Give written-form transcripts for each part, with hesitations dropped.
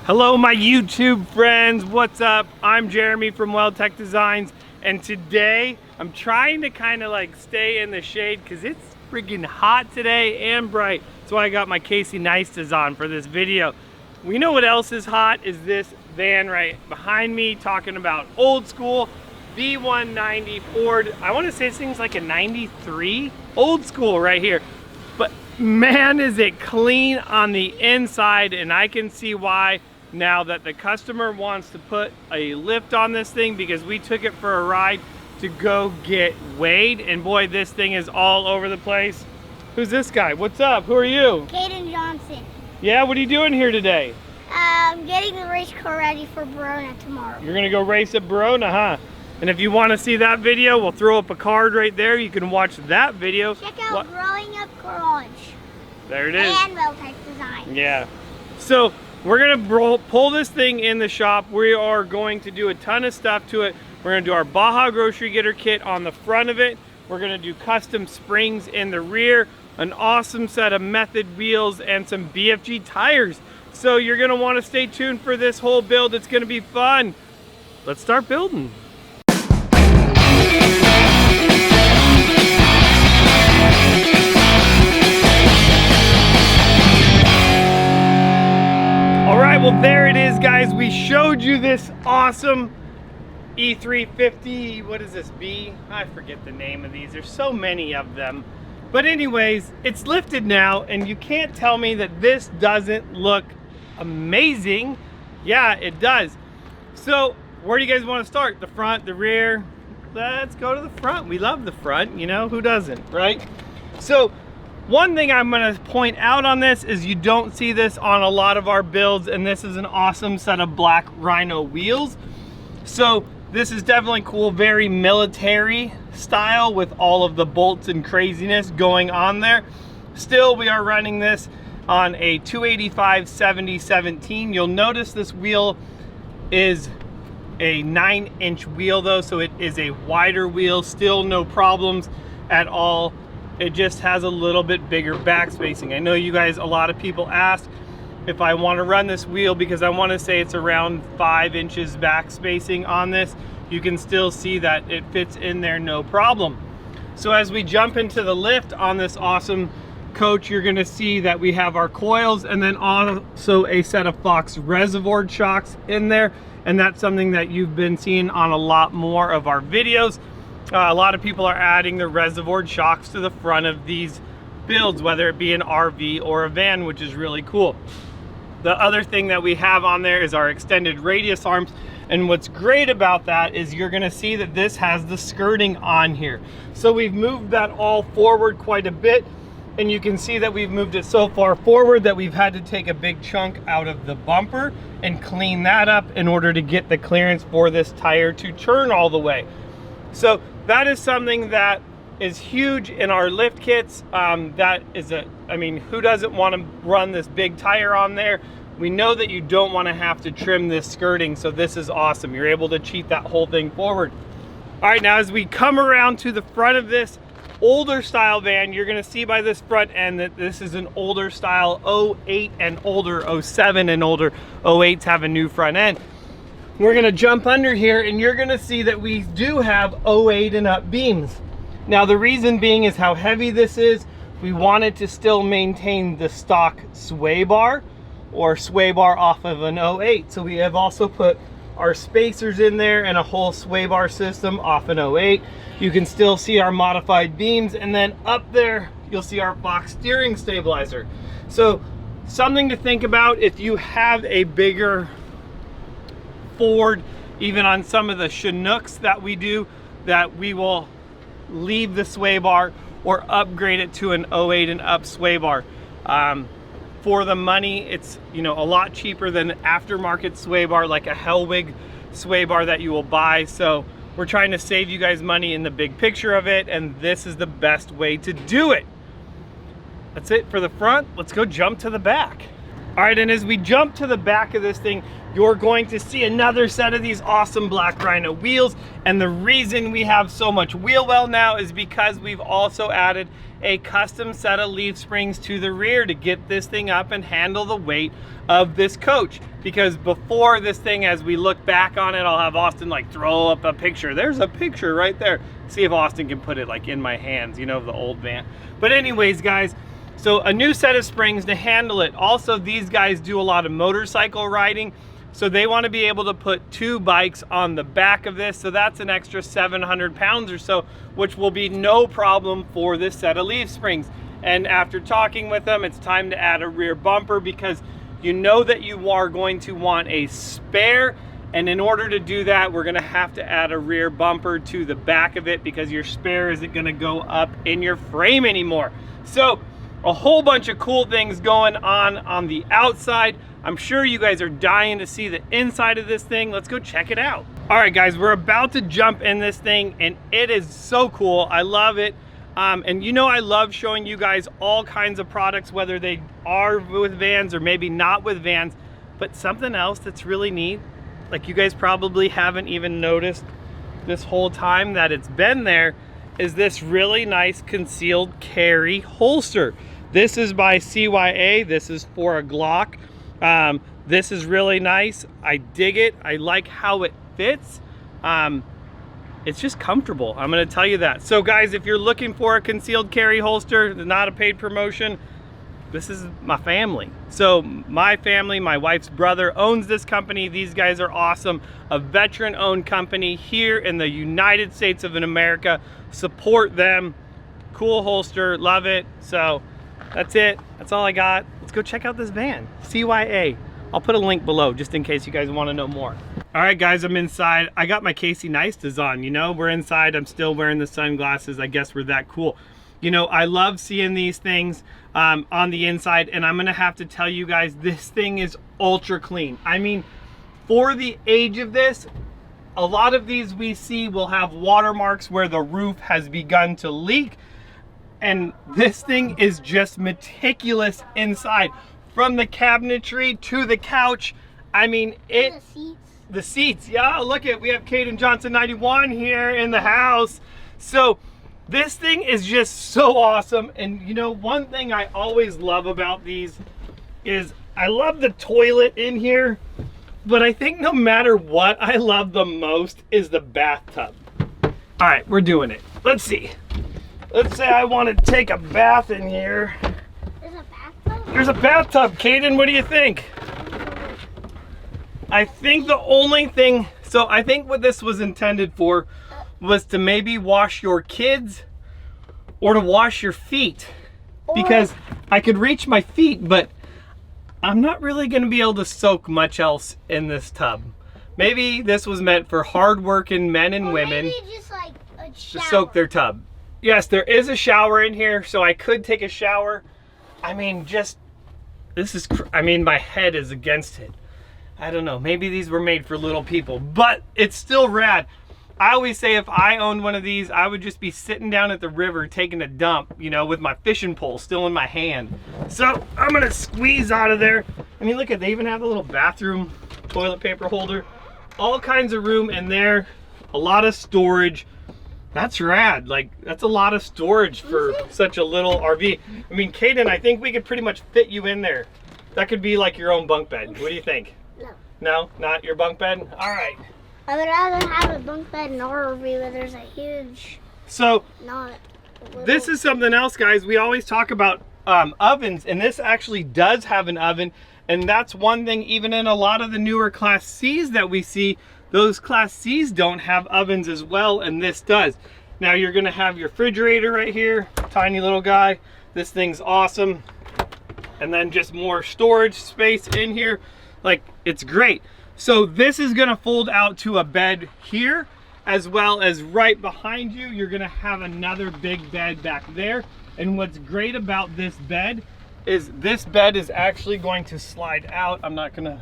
Hello my YouTube friends, what's up? I'm Jeremy from WeldTec Designs, and today I'm trying to kind of like stay in the shade because it's freaking hot today and bright. That's why I got my Casey Neistas on for this video. We know what else is hot is this van right behind me, talking about old school V190 Ford. I want to say this thing's like a 93, old school right here. But man, is it clean on the inside, and I can see why now that the customer wants to put a lift on this thing because we took it for a ride to go get weighed, and boy, this thing is all over the place. Who's this guy? What's up? Who are you? Caden Johnson. Yeah, what are you doing here today? Getting the race car ready for Verona tomorrow. You're gonna go race at Verona, huh? And if you want to see that video, we'll throw up a card right there. You can watch that video. Check out Growing Up Garage. There it is. And WeldTec Designs. Yeah. So we're gonna pull this thing in the shop. We are going to do a ton of stuff to it. We're gonna do our Baja grocery getter kit on the front of it. We're gonna do custom springs in the rear, an awesome set of method wheels, and some BFG tires. So you're gonna wanna stay tuned for this whole build. It's gonna be fun. Let's start building. All right, well there it is, guys. We showed you this awesome E350, what is this, B? I forget the name of these, there's so many of them. But anyways, it's lifted now, and you can't tell me that this doesn't look amazing. Yeah, it does. So where do you guys want to start? The front, the rear? Let's go to the front. We love the front, you know, who doesn't, right? So one thing I'm gonna point out on this is you don't see this on a lot of our builds, and this is an awesome set of black Rhino wheels. So this is definitely cool, very military style with all of the bolts and craziness going on there. Still, we are running this on a 285/70/17. You'll notice this wheel is a 9-inch wheel though, so it is a wider wheel. Still no problems at all. It just has a little bit bigger back spacing. I know you guys, a lot of people ask if I want to run this wheel because I want to say it's around 5 inches back spacing on this. You can still see that it fits in there no problem. So as we jump into the lift on this awesome coach, you're going to see that we have our coils and then also a set of Fox reservoir shocks in there, and that's something that you've been seeing on a lot more of our videos. A lot of people are adding the reservoir shocks to the front of these builds, whether it be an RV or a van, which is really cool. The other thing that we have on there is our extended radius arms, and what's great about that is you're gonna see that this has the skirting on here. So we've moved that all forward quite a bit, and you can see that we've moved it so far forward that we've had to take a big chunk out of the bumper and clean that up in order to get the clearance for this tire to turn all the way. So that is something that is huge in our lift kits. That is I mean, who doesn't want to run this big tire on there? We know that you don't want to have to trim this skirting, so this is awesome. You're able to cheat that whole thing forward. All right, now as we come around to the front of this older style van, you're going to see by this front end that this is an older style 08 and older, 07 and older. 08s have a new front end. We're going to jump under here, and you're going to see that we do have 08 and up beams. Now the reason being is how heavy this is. We wanted to still maintain the stock sway bar or sway bar off of an 08. So we have also put our spacers in there and a whole sway bar system off an 08. You can still see our modified beams, and then up there you'll see our Fox steering stabilizer. So something to think about if you have a bigger Ford, even on some of the Chinooks that we do, that we will leave the sway bar or upgrade it to an 08 and up sway bar. For the money, it's, you know, a lot cheaper than aftermarket sway bar like a Hellwig sway bar that you will buy. So we're trying to save you guys money in the big picture of it, and this is the best way to do it. That's it for the front. Let's go jump to the back. All right, and as we jump to the back of this thing, you're going to see another set of these awesome black Rhino wheels. And the reason we have so much wheel well now is because we've also added a custom set of leaf springs to the rear to get this thing up and handle the weight of this coach. because before this thing, as we look back on it, I'll have Austin like throw up a picture. There's a picture right there. See if Austin can put it like in my hands, you know, of the old van. But anyways, guys, so a new set of springs to handle it. Also, these guys do a lot of motorcycle riding, so they want to be able to put 2 bikes on the back of this. So that's an extra 700 pounds or so, which will be no problem for this set of leaf springs. And after talking with them, it's time to add a rear bumper, because you know that you are going to want a spare. And in order to do that, we're gonna have to add a rear bumper to the back of it, because your spare isn't gonna go up in your frame anymore. So a whole bunch of cool things going on the outside. I'm sure you guys are dying to see the inside of this thing. Let's go check it out. All right, guys, we're about to jump in this thing, and it is so cool. I love it. And you know, I love showing you guys all kinds of products, whether they are with vans or maybe not with vans. But something else that's really neat, like you guys probably haven't even noticed this whole time that it's been there, is this really nice concealed carry holster. This is by CYA. This is for a Glock. This is really nice. I dig it. I like how it fits. It's just comfortable. I'm gonna tell you that. So guys, if you're looking for a concealed carry holster, not a paid promotion, this is my family. So my family, my wife's brother owns this company. These guys are awesome. A veteran-owned company here in the United States of America. Support them. Cool holster, love it. So that's it. That's all I got. Let's go check out this van, CYA. I'll put a link below just in case you guys want to know more. All right, guys, I'm inside. I got my Casey Neistas on, you know, we're inside. I'm still wearing the sunglasses. I guess we're that cool. You know, I love seeing these things on the inside, and I'm gonna have to tell you guys, this thing is ultra clean. I mean, for the age of this, a lot of these we see will have watermarks where the roof has begun to leak, and this thing is just meticulous inside. From the cabinetry to the couch, I mean, the seats, yeah, look at, we have Caden Johnson 91 here in the house. So this thing is just so awesome. And you know, one thing I always love about these is I love the toilet in here, but I think no matter what, I love the most is the bathtub. All right, we're doing it. Let's see. Let's say I want to take a bath in here. There's a bathtub? There's a bathtub. Caden, what do you think? I think the only thing, so I think what this was intended for was to maybe wash your kids or to wash your feet, because I could reach my feet, but I'm not really going to be able to soak much else in this tub. Maybe this was meant for hardworking men and women just like a shower. to soak their tub. Yes, there is a shower in here, so I could take a shower. I mean, just, this is, I mean, my head is against it. I don't know, maybe these were made for little people, but it's still rad. I always say if I owned one of these, I would just be sitting down at the river taking a dump, you know, with my fishing pole still in my hand. So I'm gonna squeeze out of there. I mean, look at, they even have a little bathroom toilet paper holder. All kinds of room in there, a lot of storage. That's rad. Like, that's a lot of storage for such a little RV. I mean, Caden, I think we could pretty much fit you in there. That could be like your own bunk bed. What do you think? No. No, not your bunk bed? All right. I would rather have a bunk bed in our RV where there's a huge, So not a little. this is something else, guys. We always talk about ovens, and this actually does have an oven. And that's one thing, even in a lot of the newer Class C's that we see, those Class C's don't have ovens as well, and this does. Now you're gonna have your refrigerator right here, tiny little guy. This thing's awesome. And then just more storage space in here. Like, it's great. So this is gonna fold out to a bed here, as well as right behind you, you're gonna have another big bed back there. And what's great about this bed is actually going to slide out. I'm not gonna,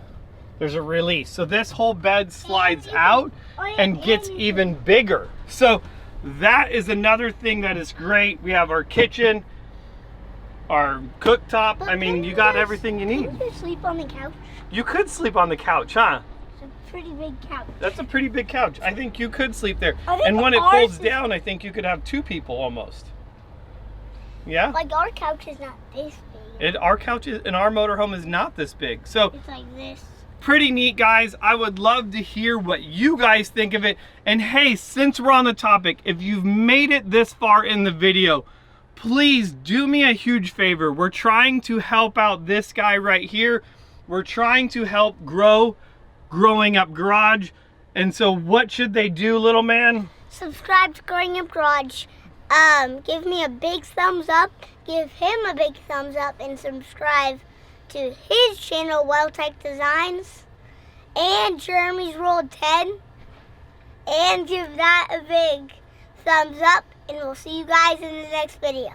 there's a release. So this whole bed slides out and gets even bigger. So that is another thing that is great. We have our kitchen, our cooktop. I mean, you got everything you need. Can you sleep on the couch? You could sleep on the couch, huh? It's a pretty big couch. That's a pretty big couch. I think you could sleep there. I think And when it ours folds is- down, I think you could have 2 people almost. Yeah? Like, our couch is not this big. Our couch in our motorhome is not this big. So It's like this. Pretty neat, guys. I would love to hear what you guys think of it. And hey, since we're on the topic, if you've made it this far in the video, please do me a huge favor. We're trying to help out this guy right here. We're trying to help Growing Up Garage. And so what should they do, little man? Subscribe to Growing Up Garage. Give me a big thumbs up. Give him a big thumbs up and subscribe to his channel, WeldTec Designs, and Jeremy's Rolled 10. And give that a big thumbs up, and we'll see you guys in the next video.